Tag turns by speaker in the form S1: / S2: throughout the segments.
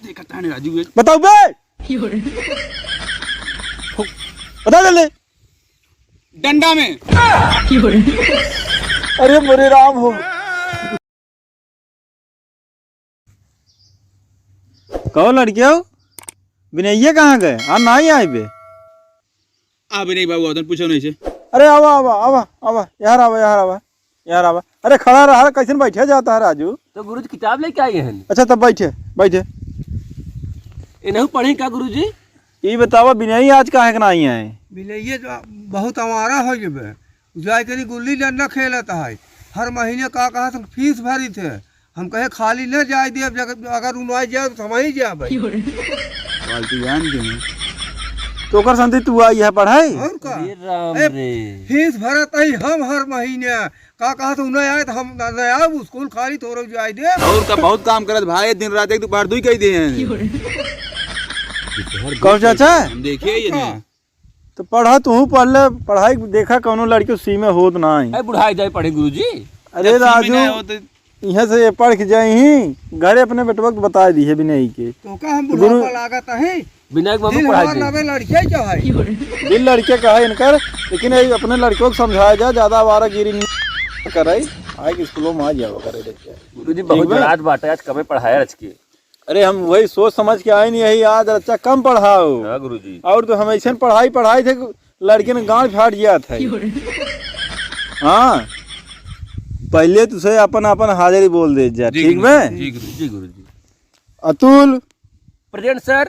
S1: देखा था राजू
S2: बताओ बे बता जल्दी
S1: डंडा में।
S2: अरे मेरे राम हो कहो लड़कियों विनय कहाँ गए ना ही आए बे
S1: अभी नहीं बाबू आदन पूछो नहीं से।
S2: अरे आवा आवा आवा आवा यार आवा यार आवा यार आवा अरे खड़ा रहा कैसे बैठे जाता है राजू।
S3: तो गुरुजी किताब लेके आए हैं।
S2: अच्छा तब बैठे बैठे
S3: इन्हें पढ़े का गुरुजी।
S2: ये बतावा विनय आज काहे के नहीं आए।
S4: विनय बहुत आवारा हो जब जाए करी गुल्ली डंडा खेलता है हर महीने का कहा तो फीस भरी थे हम कहे खाली न जाए दे अगर उन्हें जाए तो समझ जाए भाई
S2: तो कर संति तू आई है पढ़ाई
S4: और का फीस भरत ही हम हर महीने का कहा तो उन्हें आए तो हम न आए स्कूल खाली तो जाए दे
S1: और का बहुत काम करत भाई दिन रात एक दोपहर दुई कही दे हैं।
S2: कौन चाचा
S1: हम देखिए ये नहीं
S2: तो पढ़ा तू पढ़ ले पढ़ाई देखा कौनो लड़की सी में होत ना है
S3: बुढ़ाई जाए पढ़े गुरुजी।
S2: अरे राजू यहाँ से पढ़ के जाए ही घरे अपने बेटवा को बता दी है विनय के
S4: तो का हम बुढ़ापा लागत है
S3: विनय को
S4: दिल हमार नवे लड़के जो है
S2: दिल लड़के का है इनकर लेकिन अपने लड़कों को समझाया जा ज्यादा आवारागिरी नहीं करे आए कि स्कूलों में आ जाओ करे देखिए
S3: गुरुजी बहुत रात बात है आज कम पढ़ाया रच के।
S2: अरे हम वही सोच समझ के आए नहीं यही आज अच्छा कम पढ़ाओ
S3: गुरुजी
S2: और तो हम ऐसे पढ़ाई थे लड़के ने गांड फाट गया था। हाँ पहले तुझे अपन अपन हाजिरी बोल दे जा ठीक में।
S3: जी गुरुजी।
S2: Atul
S3: present sir.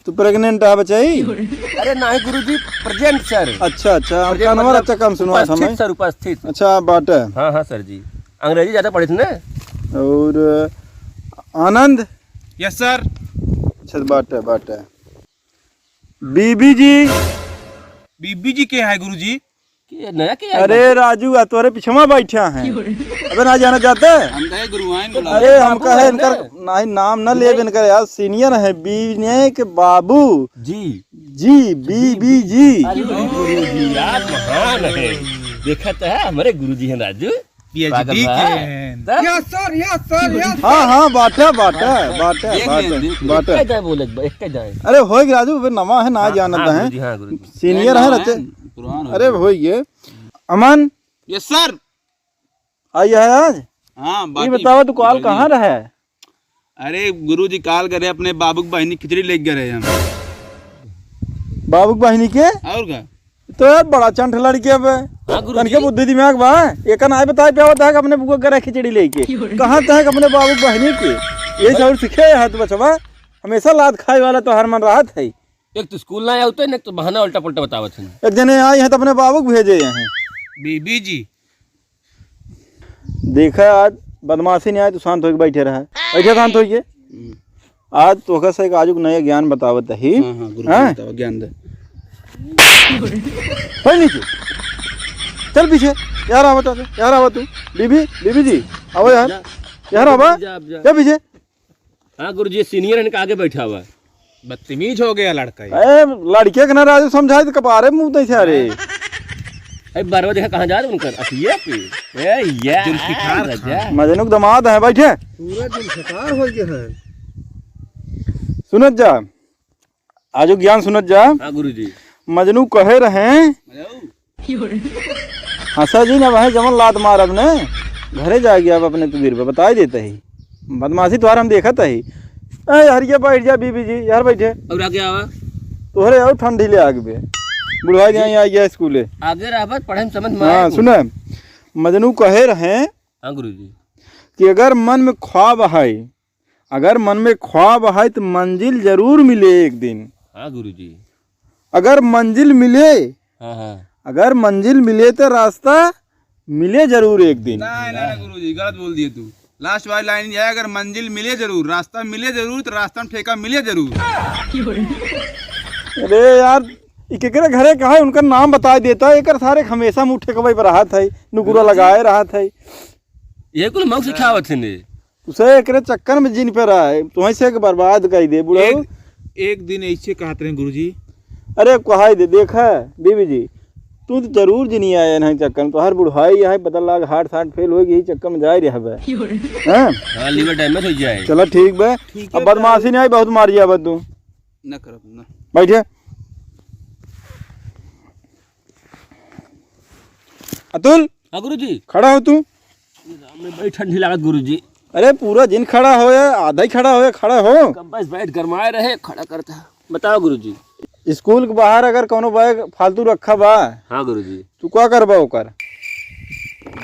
S2: तू प्रेग्नेंट है बचाई।
S3: अरे नहीं गुरुजी प्रेजेंट सर।
S2: अच्छा आपका नंबर अच्छा कम सुनवा समय
S3: सर उपस्थित।
S2: अच्छा बात है
S3: हाँ सर जी अंग्रेजी ज्यादा पढ़े थे ना।
S2: और आनंद
S1: यस सर।
S2: अच्छा बात है बीबी जी
S1: के है गुरुजी
S3: नया क्या।
S2: अरे राजू तोरे पिछवा बैठा हैं अबे ना जाना चाहते
S1: हम कहे गुरुआइन
S2: अरे हम कहे इनकर नहीं नाम न ले इनकर यार सीनियर है विनय के बाबू जी बीबी जी।
S3: गुरुजी यार महान है देखा तो है हमारे गुरुजी हैं राजू
S1: पीएचडी के।
S4: यस सर
S2: हाँ बाटा अरे हो राजू फिर नवा है ना जानता है सीनियर है रहते अरे हो गए अमन।
S1: Yes sir.
S2: आई है आज।
S1: हाँ
S2: ये बताओ तू कॉल कहाँ रहा है।
S1: अरे गुरुजी कॉल करे अपने बाबू की बहनी खिचड़ी लेके गए हम।
S2: बाबू की बहनी के
S1: और क्या
S2: तो यार बड़ा चंठ लड़के अब तनके बुद्धि दिमाग बा एक ना बताए पे होता है कि अपने बुआ करे खिचड़ी लेके कहाँ तक अपने बाबू की बहनी के ये सब सीखे है तो बचवा हमेशा लाद खाए वाला तो हर मन राहत है।
S3: एक तो स्कूल ना आया होता है ना तो बहाना उल्टा पुल्टा बतावत है।
S2: एक जने आए हैं तो अपने बाबू को भेजे हैं
S1: बीबी जी। देखा
S2: आज बदमाशी नहीं आए तो शांत होके बैठे रहा बैठे शांत होके आज तो से आज नया ज्ञान बतावत ही।
S1: ज्ञान दे
S2: नीचे चल पीछे यार आवा तू बीबी जी आओ यार आवा क्या पीछे।
S3: हाँ गुरुजी सीनियर इनका आगे बैठा हुआ
S1: बदतमीज हो गया लड़का।
S2: लड़के के ना राजू समझाए तो कपारे मुंह नहीं थे। अरे
S3: बारवा देखा कहाँ जा रहे उनकर
S2: मजनू दमाद है बैठे
S4: पूरा दिन शिकार हो गया है।
S2: सुनत जा आजो ज्ञान सुनत जा।
S3: हाँ गुरुजी।
S2: मजनू कहे रहे हंसा जी ना वह जमन लात मार अपने घरे जा गया अब अपने तबीर पे बता ही देता ही बदमाशी तुम्हारा हम देखा था ही। यार ये बैठ जा बीबी जी यार बैठे
S3: और आगे आवा
S2: तोहरे और ठंडी ले आगे पे बुढ़वा गया आ गया स्कूले
S3: आगे रहा पढ़े में समझ में।
S2: हाँ सुने मजनू कहे रहे
S3: हाँ गुरुजी
S2: कि अगर मन में ख्वाब है तो मंजिल जरूर मिले एक दिन।
S3: हाँ गुरुजी।
S2: अगर मंजिल मिले
S3: हाँ
S2: अगर मंजिल मिले तो रास्ता मिले जरूर एक दिन।
S1: नहीं गुरुजी गलत बोल दिए तू। लास्ट वाली लाइन ये है अगर मंजिल मिले जरूर रास्ता मिले जरूर तो रास्ता में ठेका मिले जरूर।
S2: अरे यार केकरे घरे कहा है उनका नाम बता देता है एक सारे हमेशा मुँह ठेकवाई पर रहा था नुकुरा लगाए रहा था
S3: ये कुल मौक सिखावत है ने
S2: उसे एक चक्कर में जिन पे रहा है तुम्हें से बर्बाद कर दे बुढ़ा।
S1: एक दिन ऐसे कहते रहे गुरुजी।
S2: अरे कहा दे देखा बीबी जी तू तो जरूर जी नहीं आया ना चक्कर में, तो हर बुढ़ाई यहाँ पता लग हार्ट सार्ट फेल होगी, यही चक्कर में जा ही रहा बे। हैं?
S3: हाँ लीवर डैमेज हो जाए।
S2: चलो ठीक बे, अब बदमाशी नहीं आई, बहुत मार जा बे तू।
S1: ना करो ना।
S2: बैठे अतुल,
S3: हाँ गुरुजी।
S2: खड़ा हो तू।
S3: हमें बड़ी ठंडी लागत गुरुजी।
S2: अरे पूरा दिन खड़ा हो या आधा ही खड़ा हो या खड़ा हो?
S3: कब बस बैठ गरमाए रहे खड़ा करता। बताओ गुरुजी।
S2: स्कूल के बाहर अगर कोनो बैग फालतू रखा बा,
S3: हाँ गुरुजी।
S2: तू क्या करबा ओकर?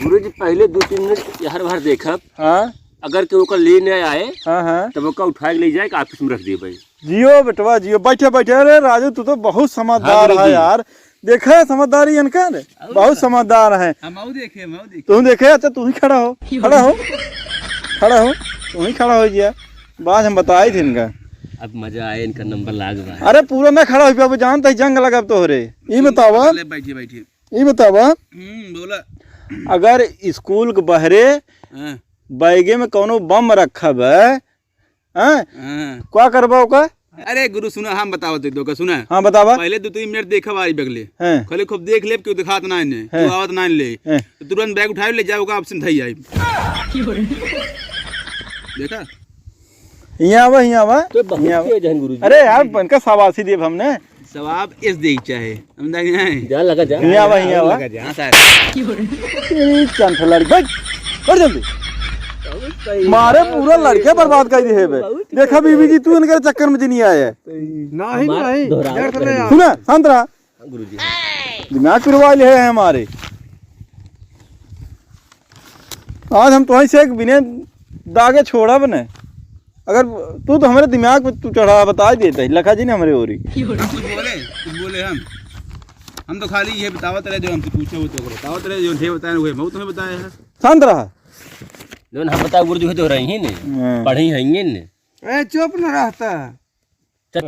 S3: गुरुजी पहले 2-3 मिनट हर बार देखब,
S2: हाँ
S3: अगर केहू का लेने आए
S2: हाँ हाँ,
S3: तब ओका उठा के ले जाए ऑफिस में रख दिए भाई।
S2: जियो बेटवा जियो, बैठे बैठे। अरे राजू तू तो बहुत समझदार है यार, देखा है समझदारी इनका, बहुत समझदार है।
S1: हम देखे
S2: तू देखे? अच्छा तू ही खड़ा हो, खड़ा हो, खड़ा हो, तू ही खड़ा हो जिया। बात हम बताई थी इनका।
S3: अब मजा आए, इनका नंबर लाग बा।
S2: अरे पूरा ना खड़ा हो पे, जानता ही जंग लगा तो रे। ये बतावा,
S1: बैठिए बैठिए।
S2: ये बतावा,
S1: बोला
S2: अगर स्कूल के बहरे
S1: हाँ,
S2: बैगे में कोनो बम रखा बे,
S1: हाँ।
S2: क्या करबा ओका?
S1: अरे गुरु सुना, हम बताओ दो का सुना।
S2: हाँ बतावा।
S1: पहले 2-3 मिनट देखा बारी बगले,
S2: हैं
S1: खाली खूब देख ले, क्यों दिखात ना इन्हें, क्यों आवत ना ले,
S2: हैं।
S1: तो तुरंत बैग उठाए ले जाओगा, ऑप्शन थई आई। देखा
S2: यहाँ आवा, यहाँ आवा,
S3: तो बहुत
S2: यहाँ आवा।
S3: तेज हैं गुरुजी।
S2: अरे यार बनका शाबाशी देव हमने।
S1: सवाब इस देख चाहे हम देख
S3: जा लगा जा।
S2: यहाँ आवा, यहाँ आवा।
S1: हाँ सर,
S2: तेरी चंठ लड़की, बैठ बैठ जल्दी। मारे पूरा लड़के बर्बाद कर दिए बे। देखा बीबी जी तू इनके चक्कर में नहीं आया है।
S4: नहीं नहीं
S3: दोहराओ
S4: डर तो नहीं आ-
S2: सुना शांत रहा,
S3: हाँ गुरुजी।
S2: दिमाग फिरवा ले है हमारे। आज हम तुम्हें से एक बिना दागे छोड़ा बने, अगर तू तो हमारे दिमाग पे तू चढ़ा बता देता है। लखा जी ने हमारे ओरी
S1: कुछ बोले हम तो खाली ये बतावत रहे, जो हमसे पूछे वो तो बतावत रहे, जो थे बताए हुए मैं तुम्हें बताया है।
S2: शांत रहा।
S3: जोन हम बताओ गुरुजी हो तो रही ही ने, पढ़ी हैं ने।
S4: ए चुप न रहता।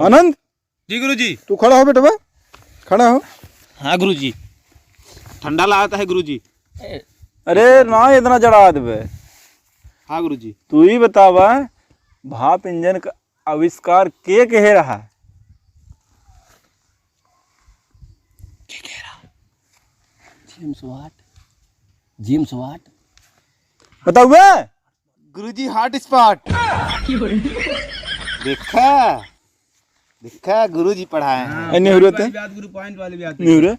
S2: आनंद
S1: जी गुरु जी।
S2: तू खड़ा हो बेटा, खड़ा हो।
S1: हाँ गुरु जी, ठंडा लगाता है गुरु जी।
S2: अरे ना इतना जड़ा दे।
S1: हाँ गुरु जी।
S2: तू ही बतावा, भाप इंजन का आविष्कार के कहे रहा?
S3: James Watt.
S2: बताओ बे।
S1: गुरुजी हॉट स्पॉट। देखा देखा गुरुजी पढ़ाए।
S2: नहीं होते
S1: गुरु पॉइंट वाली भी आती
S2: नहीं रे।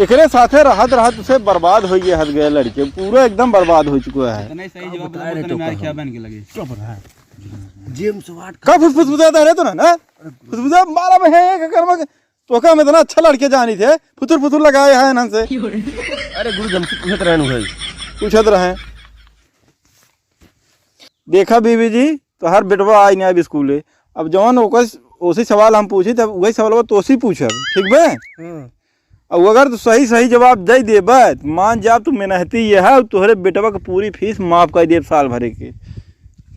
S2: एकरे साथे रहत रहत उसे बर्बाद हो गया, हद गए लड़के पूरा एकदम बर्बाद हो चुका है।
S1: नहीं सही जवाब बता रहे तो क्या बन के लगे। चुप रहा।
S3: जेम्स वाट
S2: का फुसफुस बुझाता रहे तो ना फुसफुसा मारा में है एक कर्म तो का में इतना अच्छा लड़के जानी थे, फुतुर फुतुर लगाए हैं इनसे।
S3: अरे गुरु हमसे पूछत रहनु है,
S2: पूछत रहे। देखा बीबी जी तो हर बेटवा आई नहीं आई स्कूल, अब जवान ओकर उसी सवाल हम पूछी तब वही सवाल तो उसी पूछब, ठीक बे? और अगर तो सही सही जवाब दे देबे मान जा तू मेहनती ये है, तुहरे बेटवा की पूरी फीस माफ कर दे साल भरे के,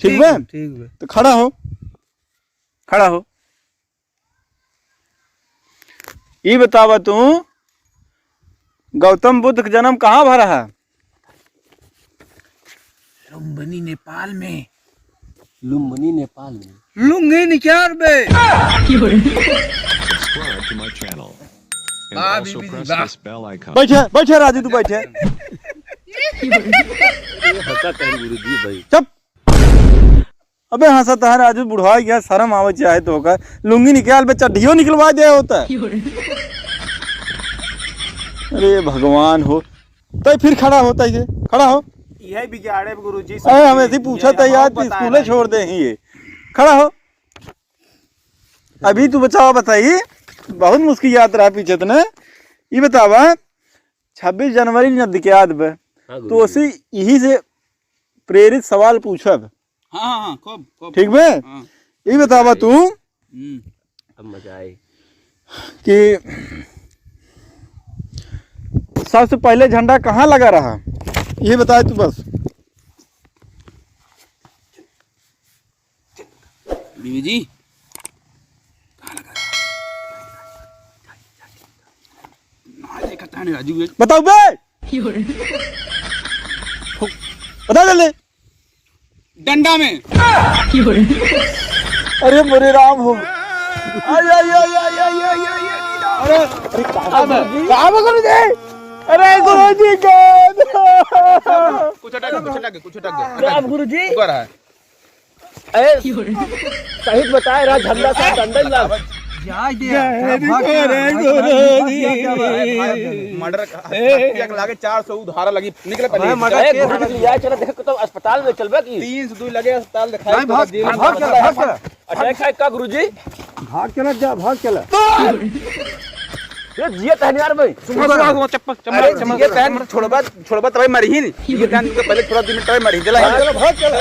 S2: ठीक बे?
S4: ठीक बे।
S2: तो खड़ा हो, खड़ा हो। ये बतावा तू गौतम बुद्ध का जन्म कहाँ भरा है?
S1: लुम्बिनी नेपाल में।
S3: लुम्बिनी नेपाल में।
S4: लुंगी निचार बे।
S5: Subscribe to my channel and also press this bell icon.
S2: बैठे बैठे राजू तू बैठे।
S3: हंसत है गुरुजी भाई।
S2: चुप। अबे हंसता है राजू, बुढ़वा गया, शर्म आवे चाहे तो होगा। लुंगी निकाल बे, चड्ढियों निकलवा दे होता है। अरे भगवान हो, तो फिर खड़ा होता है, खड़ा हो।
S1: यही बिगाड़े गुरुजी।
S2: अरे हम ऐसे पूछा था यार, स्कूले छोड़ दे ही ये। खड़ा हो। अभी तू बचाओ, बताइए बहुत मुश्किल याद रहा पीछे तने। ये बतावा 26 जनवरी नजदीक याद बे, तो उसी यही से प्रेरित सवाल पूछब,
S1: हाँ हाँ खूब
S2: ठीक बे? ये बतावा तू
S3: अब मजा आए
S2: कि सबसे पहले झंडा कहाँ लगा रहा, ये बताए तू बस।
S1: बीबी जी राजू
S2: बताओ बे, बता जल्दी।
S1: डंडा में।
S2: अरे मोरे राम हो, कहाँ पे गुरुजी? अरे गुरुजी को
S1: कुछ अटक गया, कुछ अटक गया, कुछ अटक गया।
S3: क्या गुरुजी?
S1: रुक रहा है।
S3: सही बताए रहा झंडा से डंडा ही लाग।
S1: मर्डर लागे 400 उधारा लगी निकले पहले।
S3: गुरुजी लिया चला देख तो अस्पताल में चलबे की
S1: 302 लगे अस्पताल दिखाई।
S3: अटैक है का गुरुजी?
S4: भाग चला जा, भाग चला।
S3: ये जिया तहनियार भाई
S1: अरे ये तहन छोड़बा तब मरी ही नहीं। ये तहन पहले थोड़ा दिन में तब मरी। चला
S2: भाग चला।